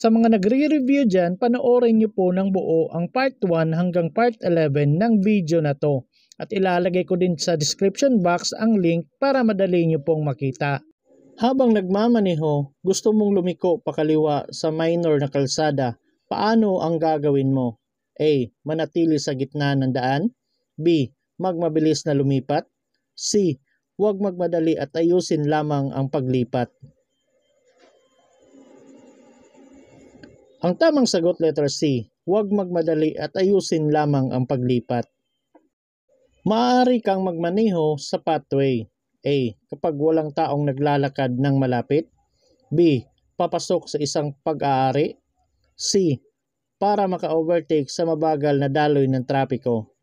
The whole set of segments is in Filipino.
Sa mga nagre-review dyan, panoorin nyo po ng buo ang part 1 hanggang part 11 ng video na to. At ilalagay ko din sa description box ang link para madali nyo pong makita. Habang nagmamaneho, gusto mong lumiko pakaliwa sa minor na kalsada, paano ang gagawin mo? A. Manatili sa gitna ng daan. B. Magmabilis na lumipat. C. Huwag magmadali at ayusin lamang ang paglipat. Ang tamang sagot letter C, huwag magmadali at ayusin lamang ang paglipat. Maaari kang magmaneho sa pathway. A. Kapag walang taong naglalakad ng malapit. B. Papasok sa isang pag-aari. C. Para maka-overtake sa mabagal na daloy ng trapiko.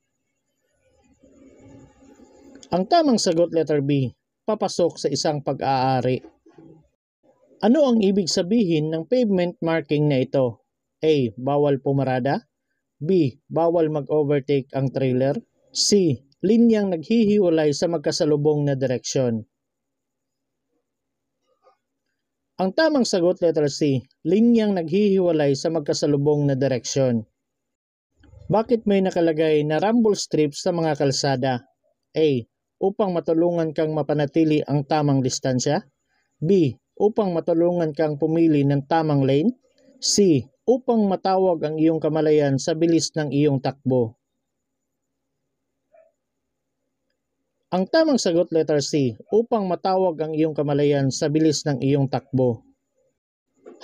Ang tamang sagot letter B, papasok sa isang pag-aari. Ano ang ibig sabihin ng pavement marking na ito? A. Bawal pumarada. B. Bawal mag-overtake ang trailer. C. Linyang naghihiwalay sa magkasalubong na direksyon. Ang tamang sagot letter C. Linyang naghihiwalay sa magkasalubong na direksyon. Bakit may nakalagay na rumble strips sa mga kalsada? A. Upang matulungan kang mapanatili ang tamang distansya. B. Upang matulungan kang pumili ng tamang lane. C. Upang matawag ang iyong kamalayan sa bilis ng iyong takbo. Ang tamang sagot letter C. Upang matawag ang iyong kamalayan sa bilis ng iyong takbo.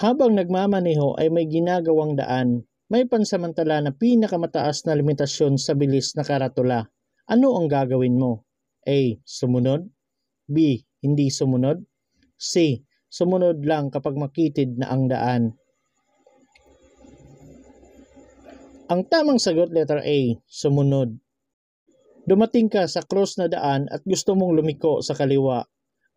Habang nagmamaneho ay may ginagawang daan, may pansamantala na pinakamataas na limitasyon sa bilis na karatula. Ano ang gagawin mo? A. Sumunod. B. Hindi sumunod. C. Sumunod lang kapag makitid na ang daan. Ang tamang sagot letter A, sumunod. Dumating ka sa cross na daan at gusto mong lumiko sa kaliwa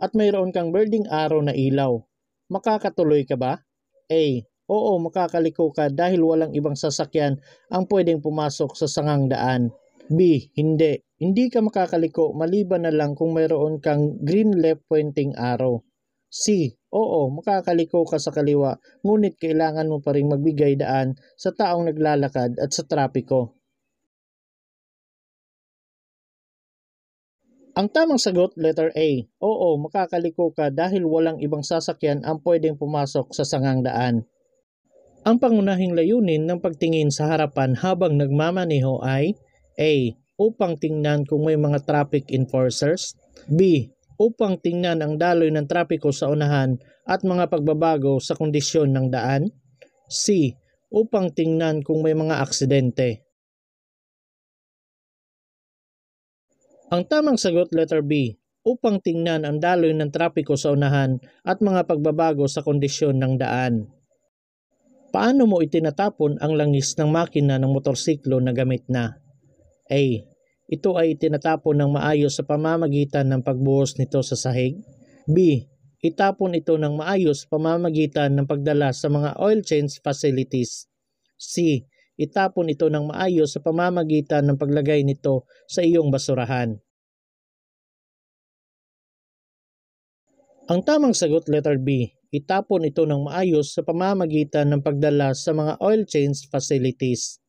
at mayroon kang birding arrow na ilaw. Makakatuloy ka ba? A. Oo, makakaliko ka dahil walang ibang sasakyan ang pwedeng pumasok sa sangang daan. B. Hindi. Hindi ka makakaliko maliban na lang kung mayroon kang green left pointing arrow. C. Oo, makakaliko ka sa kaliwa, ngunit kailangan mo pa ring magbigay daan sa taong naglalakad at sa trapiko. Ang tamang sagot, letter A. Oo, makakaliko ka dahil walang ibang sasakyan ang pwedeng pumasok sa sangang daan. Ang pangunahing layunin ng pagtingin sa harapan habang nagmamaneho ay A. Upang tingnan kung may mga traffic enforcers. B. Upang tingnan ang daloy ng trapiko sa unahan at mga pagbabago sa kondisyon ng daan. C. Upang tingnan kung may mga aksidente. Ang tamang sagot letter B. Upang tingnan ang daloy ng trapiko sa unahan at mga pagbabago sa kondisyon ng daan. Paano mo itinatapon ang langis ng makina ng motorsiklo na gamit na? A. Ito ay itinatapon ng maayos sa pamamagitan ng pagbuhos nito sa sahig. B. Itapon ito ng maayos sa pamamagitan ng pagdala sa mga oil change facilities. C. Itapon ito ng maayos sa pamamagitan ng paglagay nito sa iyong basurahan. Ang tamang sagot letter B. Itapon ito ng maayos sa pamamagitan ng pagdala sa mga oil change facilities.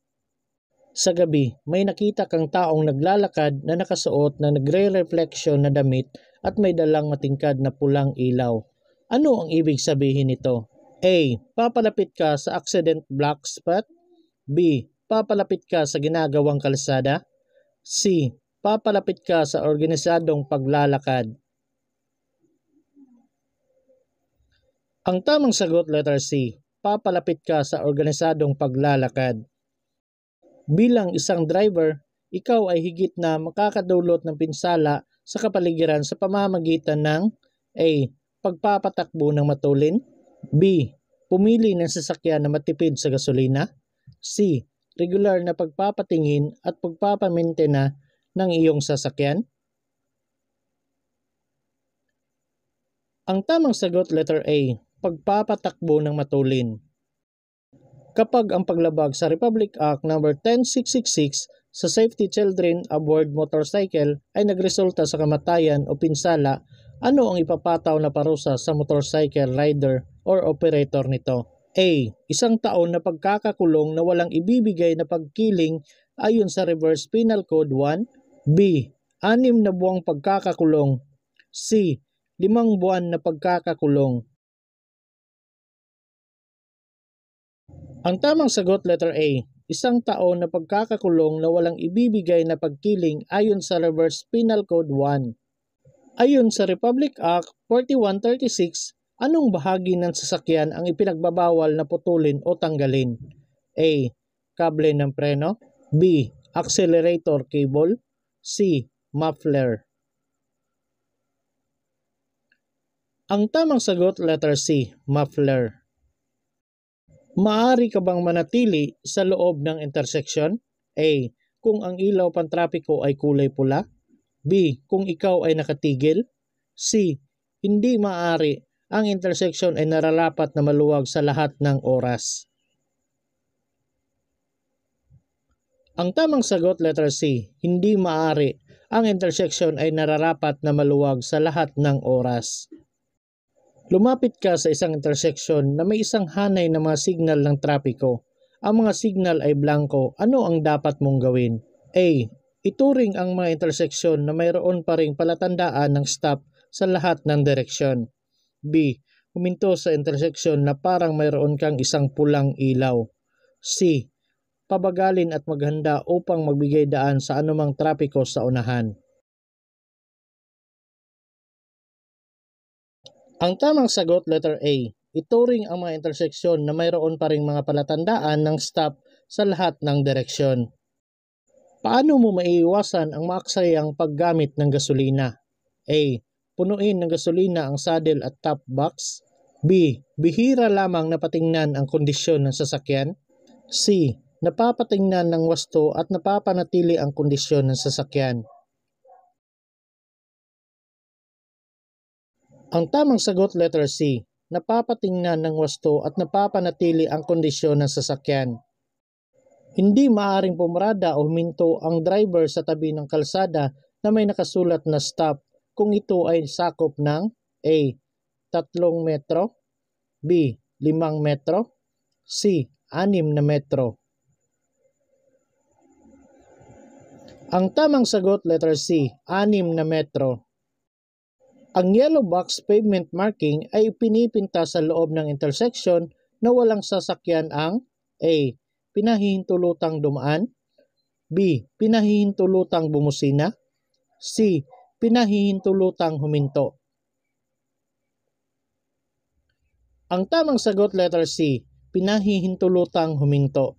Sa gabi, may nakita kang taong naglalakad na nakasuot na nagre-reflection na damit at may dalang matingkad na pulang ilaw. Ano ang ibig sabihin nito? A. Papalapit ka sa accident black spot. B. Papalapit ka sa ginagawang kalsada. C. Papalapit ka sa organisadong paglalakad. Ang tamang sagot letter C. Papalapit ka sa organisadong paglalakad. Bilang isang driver, ikaw ay higit na makakadulot ng pinsala sa kapaligiran sa pamamagitan ng A. Pagpapatakbo ng matulin. B. Pumili ng sasakyan na matipid sa gasolina. C. Regular na pagpapatingin at pagpapamintena ng iyong sasakyan. Ang tamang sagot letter A. Pagpapatakbo ng matulin. Kapag ang paglabag sa Republic Act No. 10666 sa Safety Children Aboard Motorcycle ay nagresulta sa kamatayan o pinsala, ano ang ipapataw na parusa sa motorcycle rider or operator nito? A. Isang taon na pagkakakulong na walang ibibigay na pagkiling ayon sa Revised Penal Code 1. B. 6 na buwang pagkakakulong. C. 5 buwan na pagkakakulong. Ang tamang sagot letter A. Isang taon na pagkakakulong na walang ibibigay na pagkiling ayon sa Revised Penal Code 1. Ayon sa Republic Act 4136, anong bahagi ng sasakyan ang ipinagbabawal na putulin o tanggalin? A. Kable ng preno. B. Accelerator cable. C. Muffler. Ang tamang sagot letter C. Muffler. Maaari ka bang manatili sa loob ng intersection? A. Kung ang ilaw pantrapiko ay kulay pula. B. Kung ikaw ay nakatigil. C. Hindi maaari. Ang intersection ay nararapat na maluwag sa lahat ng oras. Ang tamang sagot letter C. Hindi maaari. Ang intersection ay nararapat na maluwag sa lahat ng oras. Lumapit ka sa isang intersection na may isang hanay na mga signal ng trapiko. Ang mga signal ay blanko. Ano ang dapat mong gawin? A. Ituring ang mga intersection na mayroon pa ring palatandaan ng stop sa lahat ng direksyon. B. Huminto sa intersection na parang mayroon kang isang pulang ilaw. C. Pabagalin at maghanda upang magbigay daan sa anumang trapiko sa unahan. Ang tamang sagot letter A. Ituring ang mga interseksyon na mayroon pa ring mga palatandaan ng stop sa lahat ng direksyon. Paano mo maiiwasan ang maaksayang paggamit ng gasolina? A. Punuin ng gasolina ang saddle at top box. B. Bihira lamang napatingnan ang kondisyon ng sasakyan. C. Napapatingnan ng wasto at napapanatili ang kondisyon ng sasakyan. Ang tamang sagot letter C. Napapatingnan ng wasto at napapanatili ang kondisyon ng sasakyan. Hindi maaaring pumarada o huminto ang driver sa tabi ng kalsada na may nakasulat na stop kung ito ay sakop ng A. 3 metro. B. 5 metro. C. 6 na metro. Ang tamang sagot letter C. 6 na metro. Ang yellow box pavement marking ay pinipinta sa loob ng intersection na walang sasakyan ang A. Pinahihintulutang dumaan. B. Pinahihintulutang bumusina. C. Pinahihintulutang huminto. Ang tamang sagot letter C. Pinahihintulutang huminto.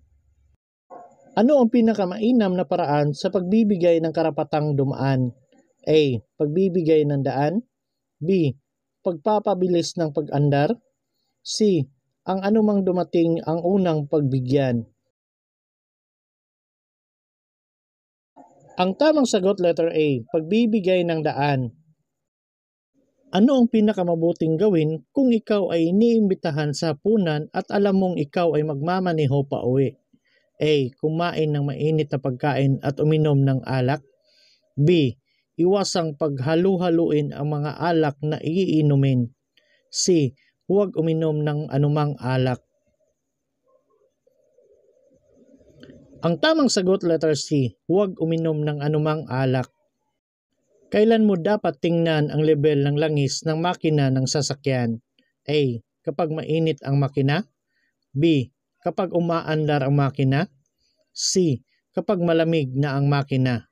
Ano ang pinakamainam na paraan sa pagbibigay ng karapatang dumaan? A. Pagbibigay ng daan. B. Pagpapabilis ng pag-andar. C. Ang anumang dumating ang unang pagbigyan. Ang tamang sagot letter A. Pagbibigay ng daan. Ano ang pinakamabuting gawin kung ikaw ay iniimbitahan sa hapunan at alam mong ikaw ay magmamaneho pa uwi? A. Kumain ng mainit na pagkain at uminom ng alak. B. Iwasang paghalu-haluin ang mga alak na iinumin. C. Huwag uminom ng anumang alak. Ang tamang sagot letter C. Huwag uminom ng anumang alak. Kailan mo dapat tingnan ang level ng langis ng makina ng sasakyan? A. Kapag mainit ang makina. B. Kapag umaandar ang makina. C. Kapag malamig na ang makina.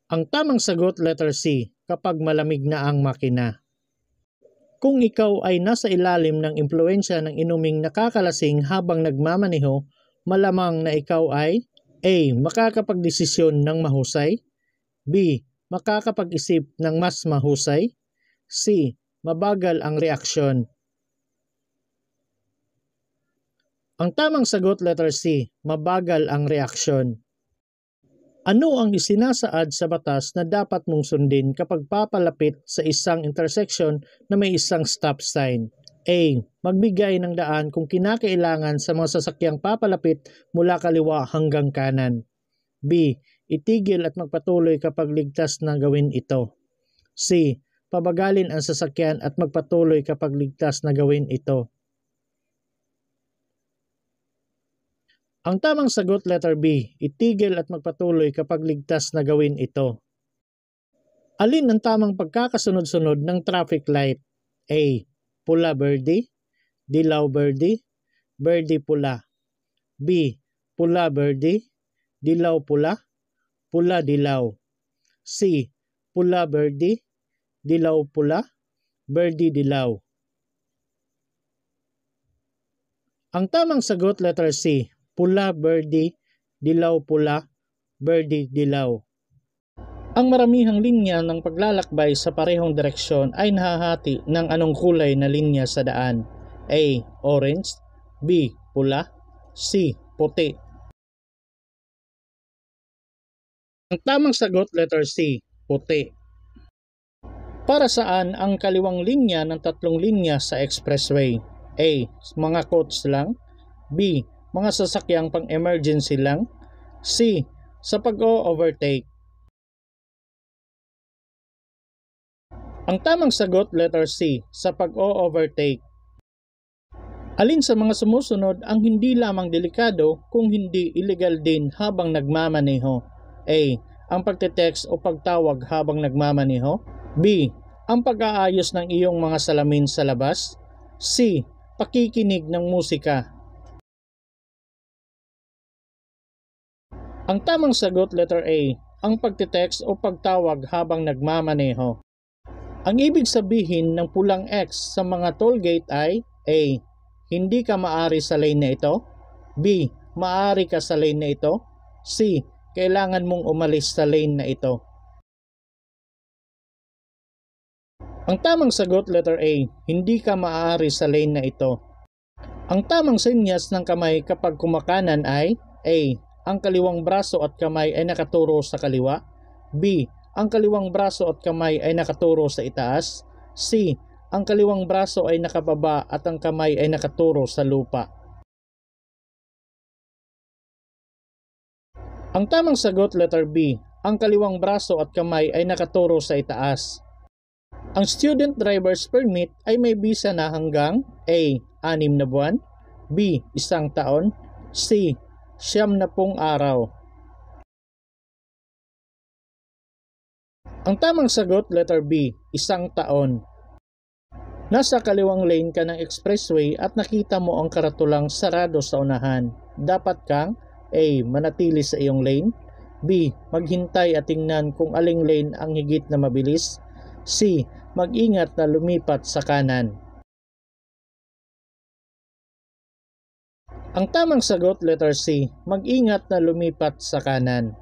Ang tamang sagot letter C. Kapag malamig na ang makina. Kung ikaw ay nasa ilalim ng impluwensya ng inuming nakakalasing habang nagmamaneho, malamang na ikaw ay A. Makakapagdesisyon ng mahusay. B. Makakapag-isip ng mas mahusay. C. Mabagal ang reaksyon. Ang tamang sagot letter C. Mabagal ang reaksyon. Ano ang isinasaad sa batas na dapat mong sundin kapag papalapit sa isang intersection na may isang stop sign? A. Magbigay ng daan kung kinakailangan sa mga sasakyang papalapit mula kaliwa hanggang kanan. B. Itigil at magpatuloy kapag ligtas na gawin ito. C. pabagalin ang sasakyan at magpatuloy kapag ligtas na gawin ito. Ang tamang sagot letter B, itigil at magpatuloy kapag ligtas na gawin ito. Alin ang tamang pagkakasunod-sunod ng traffic light? A. Pula birdie, dilaw birdie, birdie pula. B. Pula birdie, dilaw pula, pula dilaw. C. Pula birdie, dilaw pula, birdie dilaw. Ang tamang sagot letter C, pula birdie, dilaw pula, birdie dilaw. Ang maramihang linya ng paglalakbay sa parehong direksyon ay nahahati ng anong kulay na linya sa daan? A. Orange, B. Pula, C. Puti. Ang tamang sagot letter C, puti. Para saan ang kaliwang linya ng tatlong linya sa expressway? A. Mga coach lang, B. Mga sasakyang pang-emergency lang, C. Sa pag-o-overtake. Ang tamang sagot letter C, sa pag-o-overtake. Alin sa mga sumusunod ang hindi lamang delikado kung hindi illegal din habang nagmamaneho? A. Ang pagte-text o pagtawag habang nagmamaneho, B. Ang pag-aayos ng iyong mga salamin sa labas, C. Pakikinig ng musika. Ang tamang sagot letter A, ang pagte-text o pagtawag habang nagmamaneho. Ang ibig sabihin ng pulang X sa mga toll gate ay A. Hindi ka maari sa lane na ito, B. Maari ka sa lane na ito, C. Kailangan mong umalis sa lane na ito. Ang tamang sagot letter A, hindi ka maaari sa lane na ito. Ang tamang senyas ng kamay kapag kumakanan ay A. Ang kaliwang braso at kamay ay nakaturo sa kaliwa, B. Ang kaliwang braso at kamay ay nakaturo sa itaas, C. Ang kaliwang braso ay nakababa at ang kamay ay nakaturo sa lupa. Ang tamang sagot letter B, ang kaliwang braso at kamay ay nakaturo sa itaas. Ang student driver's permit ay may bisa na hanggang A. 6 na buwan, B. 1 taon, C. 90 araw. Ang tamang sagot letter B, 1 taon. Nasa kaliwang lane ka ng expressway at nakita mo ang karatulang sarado sa unahan. Dapat kang A. Manatili sa iyong lane, B. Maghintay at tingnan kung aling lane ang higit na mabilis, C. Mag-ingat na lumipat sa kanan. Ang tamang sagot letter C, mag-ingat na lumipat sa kanan.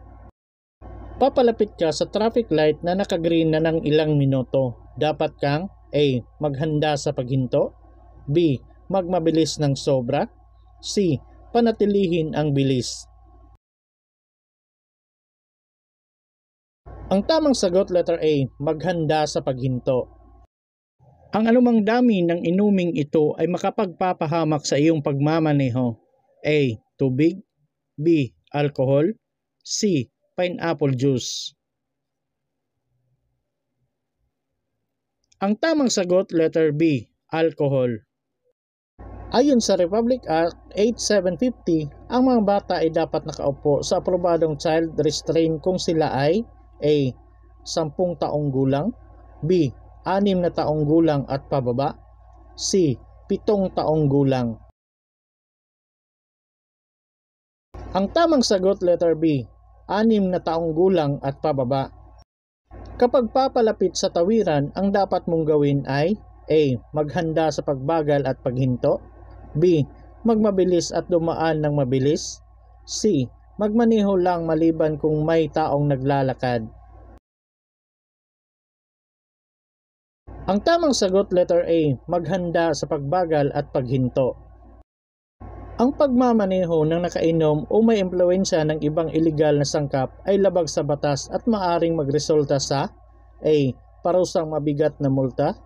Papalapit ka sa traffic light na naka-green na ng ilang minuto. Dapat kang A. Maghanda sa paghinto, B. Magmabilis ng sobra, C. Panatilihin ang bilis. Ang tamang sagot letter A, maghanda sa paghinto. Ang anumang dami ng inuming ito ay makapagpapahamak sa iyong pagmamaneho. A. Tubig, B. Alcohol, C. Pineapple juice. Ang tamang sagot letter B, alcohol. Ayon sa Republic Act 8750, ang mga bata ay dapat nakaupo sa aprobadong child restraint kung sila ay A. 10 taong gulang, B. 6 na taong gulang at pababa, C. 7 taong gulang. Ang tamang sagot letter B, 6 na taong gulang at pababa. Kapag papalapit sa tawiran, ang dapat mong gawin ay A. Maghanda sa pagbagal at paghinto, B. Magmabilis at dumaan ng mabilis, C. Magmaneho lang maliban kung may taong naglalakad. Ang tamang sagot letter A. Maghanda sa pagbagal at paghinto. Ang pagmamaneho ng nakainom o may impluwensya ng ibang iligal na sangkap ay labag sa batas at maaring magresulta sa A. Parusang mabigat na multa,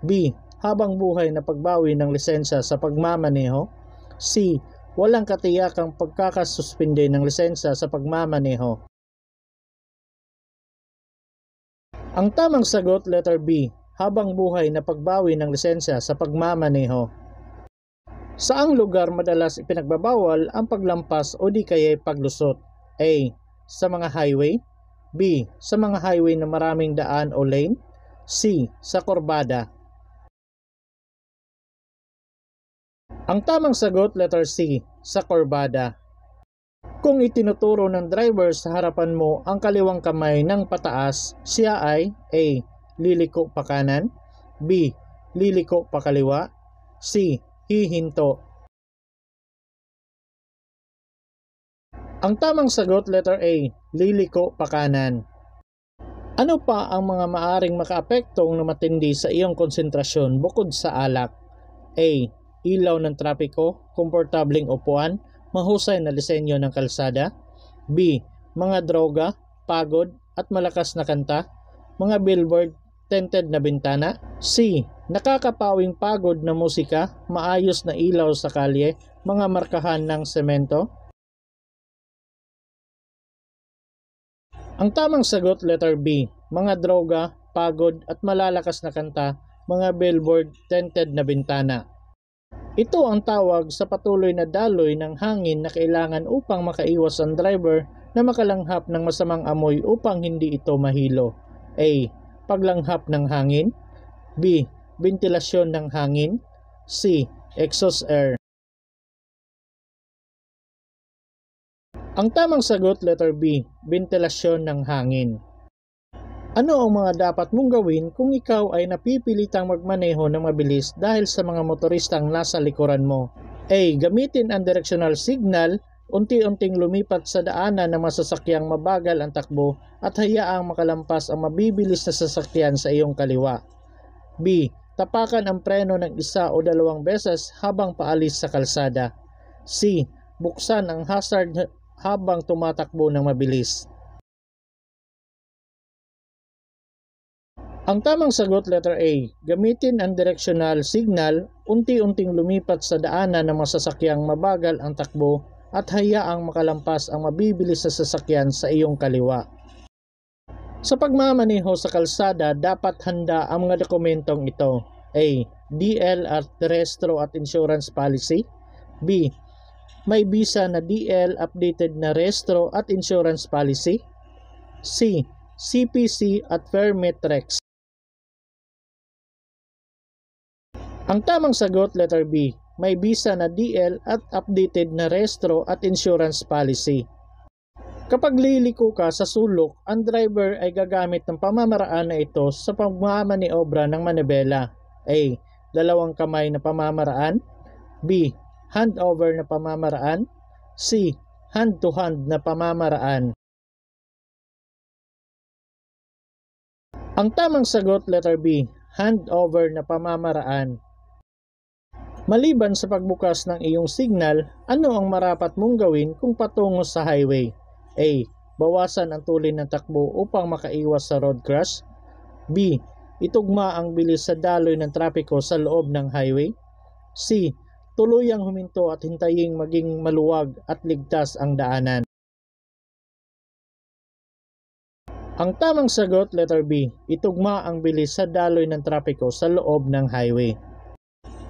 B. Habang buhay na pagbawi ng lisensya sa pagmamaneho, C. Walang katiyakang pagkakasuspinde ng lisensya sa pagmamaneho. Ang tamang sagot letter B. habang buhay na pagbawi ng lisensya sa pagmamaneho. Saang lugar madalas ipinagbabawal ang paglampas o di kaya paglusot? A. Sa mga highway. B. Sa mga highway na maraming daan o lane. C. Sa kurbada. Ang tamang sagot, letter C, sa kurbada. Kung itinuturo ng driver sa harapan mo ang kaliwang kamay ng pataas, siya ay A. Liliko pa kanan. B. Liliko pa kaliwa. C. Hihinto. Ang tamang sagot, letter A. Liliko pa kanan. Ano pa ang mga maaring makaapektong na matindi sa iyong konsentrasyon bukod sa alak? A. Ilaw ng trapiko, komportabling upuan, mahusay na disenyo ng kalsada. B. Mga droga, pagod at malakas na kanta, mga billboard, tinted na bintana. C. Nakakapawing pagod na musika, maayos na ilaw sa kalye, mga markahan ng semento. Ang tamang sagot, letter B. Mga droga, pagod at malalakas na kanta, mga billboard, tinted na bintana. Ito ang tawag sa patuloy na daloy ng hangin na kailangan upang makaiwas ang driver na makalanghap ng masamang amoy upang hindi ito mahilo. A. Paglanghap ng hangin. B. Ventilasyon ng hangin. C. Exhaust air. Ang tamang sagot, letter B. Ventilasyon ng hangin. Ano ang mga dapat mong gawin kung ikaw ay napipilitang magmaneho ng mabilis dahil sa mga motoristang nasa likuran mo? A. Gamitin ang directional signal, unti-unting lumipat sa daanan ng masasakyang mabagal ang takbo at hayaang makalampas ang mabibilis na sasakyan sa iyong kaliwa. B. Tapakan ang preno ng isa o dalawang beses habang paalis sa kalsada. C. Buksan ang hazard habang tumatakbo ng mabilis. Ang tamang sagot, letter A. Gamitin ang directional signal, unti-unting lumipat sa daanan ng masasakyang mabagal ang takbo at hayaang makalampas ang mabibilis na sasakyan sa iyong kaliwa. Sa pagmamaneho sa kalsada, dapat handa ang mga dokumentong ito. A. DL at rehistro at insurance policy. B. May bisa na DL, updated na rehistro at insurance policy. C. CPC at permit rex. Ang tamang sagot, letter B. May bisa na DL at updated na rehistro at insurance policy. Kapag liliko ka sa sulok, ang driver ay gagamit ng pamamaraan na ito sa pagmamaniobra ng manibela. A. Dalawang kamay na pamamaraan. B. Handover na pamamaraan. C. Hand-to-hand na pamamaraan. Ang tamang sagot, letter B. Handover na pamamaraan. Maliban sa pagbukas ng iyong signal, ano ang marapat mong gawin kung patungo sa highway? A. Bawasan ang tulin ng takbo upang makaiwas sa road crash. B. Itugma ang bilis sa daloy ng trapiko sa loob ng highway. C. Tuluyang huminto at hintaying maging maluwag at ligtas ang daanan. Ang tamang sagot, letter B. Itugma ang bilis sa daloy ng trapiko sa loob ng highway.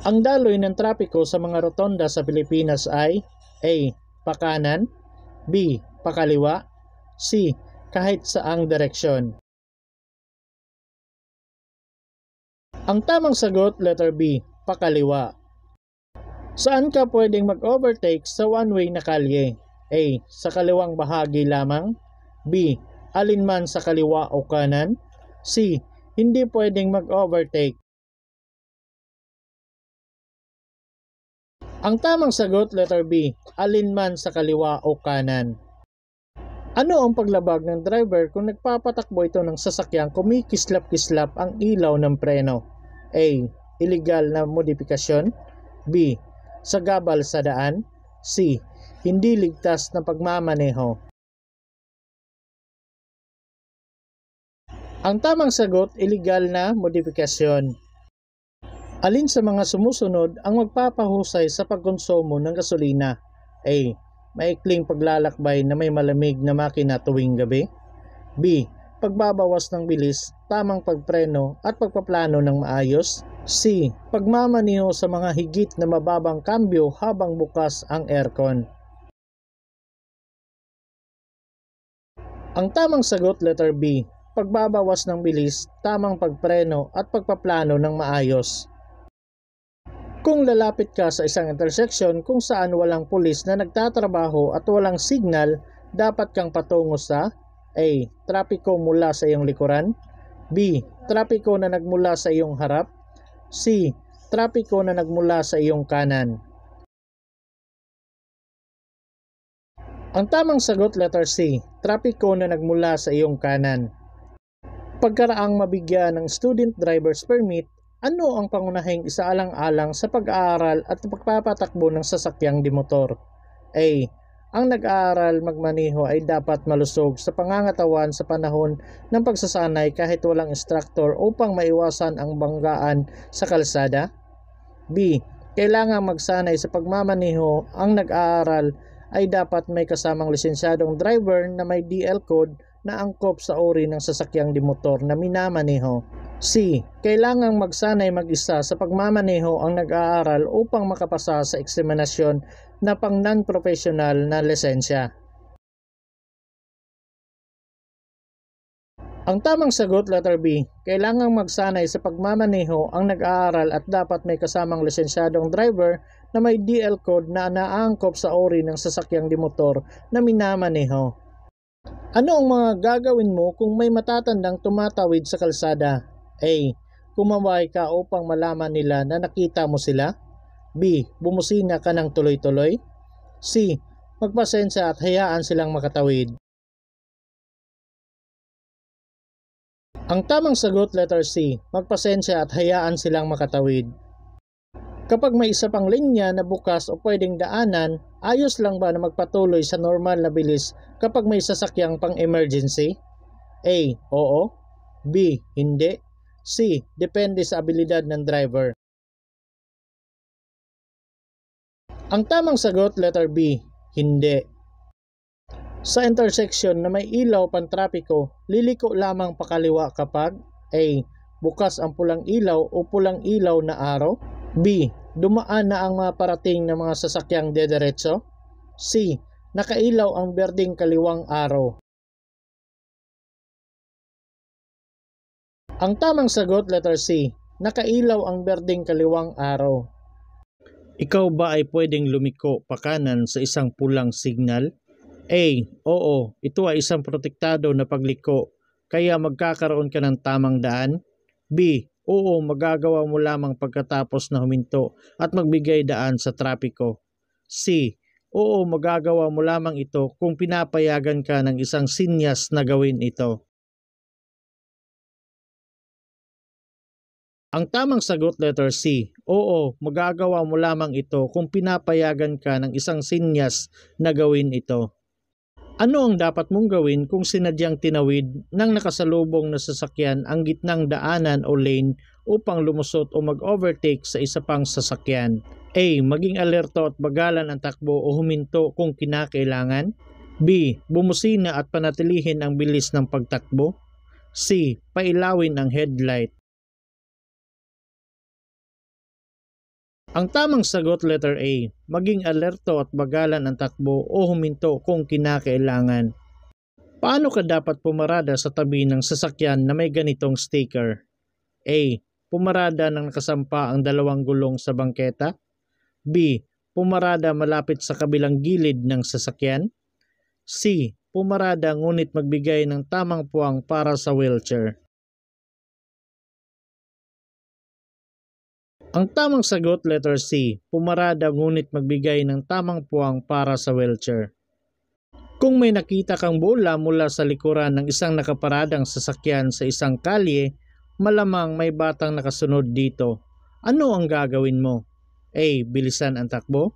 Ang daloy ng trapiko sa mga rotonda sa Pilipinas ay A. Pakanan. B. Pakaliwa. C. Kahit saang direksyon. Ang tamang sagot, letter B. Pakaliwa. Saan ka pwedeng mag-overtake sa one-way na kalye? A. Sa kaliwang bahagi lamang. B. Alinman sa kaliwa o kanan. C. Hindi pwedeng mag-overtake. Ang tamang sagot, letter B. Alinman sa kaliwa o kanan. Ano ang paglabag ng driver kung nagpapatakbo ito ng sasakyang kumikislap-kislap ang ilaw ng preno? A. Illegal na modifikasyon. B. Sagabal sa daan. C. Hindi ligtas na pagmamaneho. Ang tamang sagot, illegal na modifikasyon. Alin sa mga sumusunod ang magpapahusay sa pagkonsumo ng gasolina? A. Maikling paglalakbay na may malamig na makina tuwing gabi. B. Pagbabawas ng bilis tamang pagpreno at pagpaplano ng maayos. C. Pagmamaneho sa mga higit na mababang kambyo habang bukas ang aircon. Ang tamang sagot, letter B. Pagbabawas ng bilis, tamang pagpreno at pagpaplano ng maayos. Kung lalapit ka sa isang intersection kung saan walang pulis na nagtatrabaho at walang signal, dapat kang patungo sa A. Trapiko mula sa iyong likuran, B. Trapiko na nagmula sa iyong harap, C. Trapiko na nagmula sa iyong kanan. Ang tamang sagot, letter C. Trapiko na nagmula sa iyong kanan. Pagkaraang mabigyan ng student driver's permit, ano ang pangunahing isaalang-alang sa pag-aaral at pagpapatakbo ng sasakyang dimotor? A. Ang nag-aaral magmaneho ay dapat malusog sa pangangatawan sa panahon ng pagsasanay kahit walang instructor upang maiwasan ang banggaan sa kalsada. B. Kailangang magsanay sa pagmamaneho ang nag-aaral ay dapat may kasamang lisensyadong driver na may DL code na angkop sa uri ng sasakyang dimotor na minamaneho. C. Kailangang magsanay mag-isa sa pagmamaneho ang nag-aaral upang makapasa sa eksaminasyon na pang non-professional na lisensya. Ang tamang sagot, letter B. Kailangang magsanay sa pagmamaneho ang nag-aaral at dapat may kasamang lisensyadong driver na may DL code na naangkop sa uri ng sasakyang dimotor na minamaneho. Ano ang mga gagawin mo kung may matatandang tumatawid sa kalsada? A. Kumaway ka upang malaman nila na nakita mo sila. B. Bumusina ka ng tuloy-tuloy. C. Magpasensya at hayaan silang makatawid. Ang tamang sagot, letter C. Magpasensya at hayaan silang makatawid. Kapag may isa pang linya na bukas o pwedeng daanan, ayos lang ba na magpatuloy sa normal na bilis kapag may sasakyang pang-emergency? A. Oo. B. Hindi. C. Depende sa abilidad ng driver. Ang tamang sagot, letter B. Hindi. Sa intersection na may ilaw pantrapiko, liliko lamang pakaliwa kapag A. Bukas ang pulang ilaw o pulang ilaw na araw. B. Dumaan na ang mga parating na mga sasakyang dederetso. C. Nakailaw ang berdeng kaliwang araw. Ang tamang sagot, letter C. Nakailaw ang berdeng kaliwang araw. Ikaw ba ay pwedeng lumiko pakanan sa isang pulang signal? A. Oo, ito ay isang protektado na pagliko, kaya magkakaroon ka ng tamang daan. B. Oo, magagawa mo lamang pagkatapos na huminto at magbigay daan sa trapiko. C. Oo, magagawa mo lamang ito kung pinapayagan ka ng isang sinyas na gawin ito. Ang tamang sagot, letter C. Oo, magagawa mo lamang ito kung pinapayagan ka ng isang sinyas na gawin ito. Ano ang dapat mong gawin kung sinadyang tinawid ng nakasalubong na sasakyan ang gitnang daanan o lane upang lumusot o mag-overtake sa isa pang sasakyan? A. Maging alerto at bagalan ang takbo o huminto kung kinakailangan. B. Bumusina at panatilihin ang bilis ng pagtakbo. C. Pailawin ang headlight. Ang tamang sagot, letter A. Maging alerto at bagalan ang takbo o huminto kung kinakailangan. Paano ka dapat pumarada sa tabi ng sasakyan na may ganitong sticker? A. Pumarada nang nakasampa ang dalawang gulong sa bangketa. B. Pumarada malapit sa kabilang gilid ng sasakyan. C. Pumarada ngunit magbigay ng tamang puwang para sa wheelchair. Ang tamang sagot, letter C. Pumarada ngunit magbigay ng tamang puwang para sa wheelchair. Kung may nakita kang bola mula sa likuran ng isang nakaparadang sasakyan sa isang kalye, malamang may batang nakasunod dito. Ano ang gagawin mo? A. Bilisan ang takbo.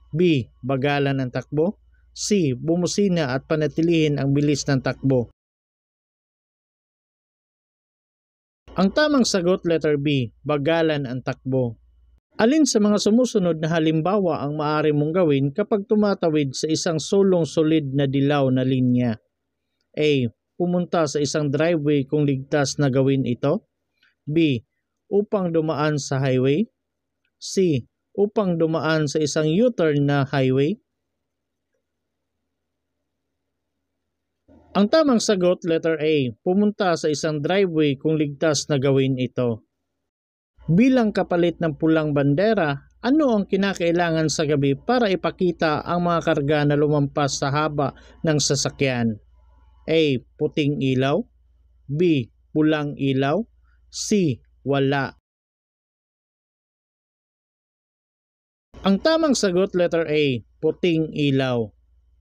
B. Bagalan ang takbo. C. Bumusina at panatilihin ang bilis ng takbo. Ang tamang sagot, letter B. Bagalan ang takbo. Alin sa mga sumusunod na halimbawa ang maaari mong gawin kapag tumatawid sa isang sulong solid na dilaw na linya? A. pumunta sa isang driveway kung ligtas na gawin ito? B. Upang dumaan sa highway? C. Upang dumaan sa isang U-turn na highway? Ang tamang sagot, letter A. Pumunta sa isang driveway kung ligtas na gawin ito. Bilang kapalit ng pulang bandera, ano ang kinakailangan sa gabi para ipakita ang mga karga na lumampas sa haba ng sasakyan? A. Puting ilaw. B. Pulang ilaw. C. Wala. Ang tamang sagot, letter A. Puting ilaw.